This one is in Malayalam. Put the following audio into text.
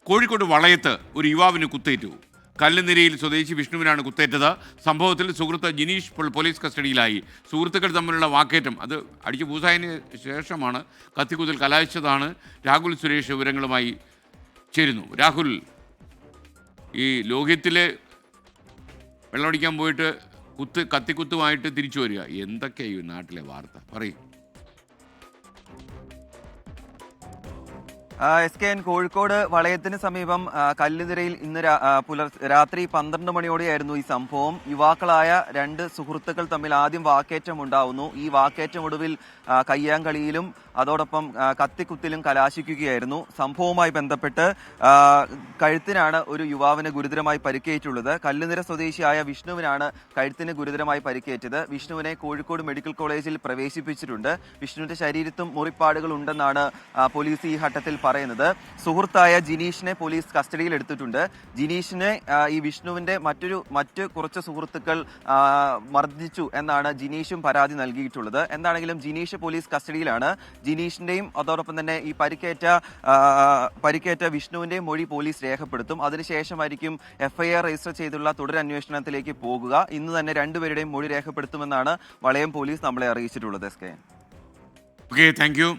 കോഴിക്കോട് വളയത്ത് ഒരു യുവാവിന് കുത്തേറ്റു. കല്ലുനിരയിൽ സ്വദേശി വിഷ്ണുവിനാണ് കുത്തേറ്റത്. സംഭവത്തിൽ സുഹൃത്ത് ജിനീഷ് പോലീസ് കസ്റ്റഡിയിലായി. സുഹൃത്തുക്കൾ തമ്മിലുള്ള വാക്കേറ്റം അത് അടിച്ചു പൂസായതിന് ശേഷമാണ് കത്തിക്കുത്തിൽ കലാശിച്ചതാണ്. രാഹുൽ സുരേഷ് വിവരങ്ങളുമായി ചേരുന്നു. രാഹുൽ, ഈ ലോഹിത്തിലെ വെള്ളമടിക്കാൻ പോയിട്ട് കത്തിക്കുത്തുമായിട്ട് തിരിച്ചു വരിക, എന്തൊക്കെയായി നാട്ടിലെ വാർത്ത പറയും? SKN കോഴിക്കോട് വളയത്തിന് സമീപം കല്ലുനിരയിൽ ഇന്ന് രാത്രി 12 മണിയോടെയായിരുന്നു ഈ സംഭവം. യുവാക്കളായ 2 സുഹൃത്തുക്കൾ തമ്മിൽ ആദ്യം വാക്കേറ്റം ഉണ്ടാവുന്നു. ഈ വാക്കേറ്റം ഒടുവിൽ കയ്യാങ്കളിയിലും അതോടൊപ്പം കത്തിക്കുത്തിലും കലാശിക്കുകയായിരുന്നു. സംഭവവുമായി ബന്ധപ്പെട്ട് കഴുത്തിനാണ് ഒരു യുവാവിന് ഗുരുതരമായി പരിക്കേറ്റുള്ളത്. കല്ലുനിര സ്വദേശിയായ വിഷ്ണുവിനാണ് കഴുത്തിന് ഗുരുതരമായി പരിക്കേറ്റത്. വിഷ്ണുവിനെ കോഴിക്കോട് മെഡിക്കൽ കോളേജിൽ പ്രവേശിപ്പിച്ചിട്ടുണ്ട്. വിഷ്ണുവിന്റെ ശരീരത്തും മുറിപ്പാടുകൾ ഉണ്ടെന്നാണ് പോലീസ് ഈ ഘട്ടത്തിൽ പറയുന്നത്. സുഹൃത്തായ ജിനീഷിനെ പോലീസ് കസ്റ്റഡിയിൽ എടുത്തിട്ടുണ്ട്. ജിനീഷിനെ ഈ വിഷ്ണുവിന്റെ മറ്റ് കുറച്ച് സുഹൃത്തുക്കൾ മർദ്ദിച്ചു എന്നാണ് ജിനീഷും പരാതി നൽകിയിട്ടുള്ളത്. എന്താണെങ്കിലും ജിനീഷ് പോലീസ് കസ്റ്റഡിയിലാണ്. ജിനീഷിന്റെയും അതോടൊപ്പം തന്നെ ഈ പരിക്കേറ്റ വിഷ്ണുവിന്റെയും മൊഴി പോലീസ് രേഖപ്പെടുത്തും. അതിനുശേഷമായിരിക്കും FIR രജിസ്റ്റർ ചെയ്തുള്ള തുടരന്വേഷണത്തിലേക്ക് പോകുക. ഇന്ന് തന്നെ 2 പേരുടെയും മൊഴി രേഖപ്പെടുത്തുമെന്നാണ് വളയം പോലീസ് നമ്മളെ അറിയിച്ചിട്ടുള്ളത്. Okay, thank U.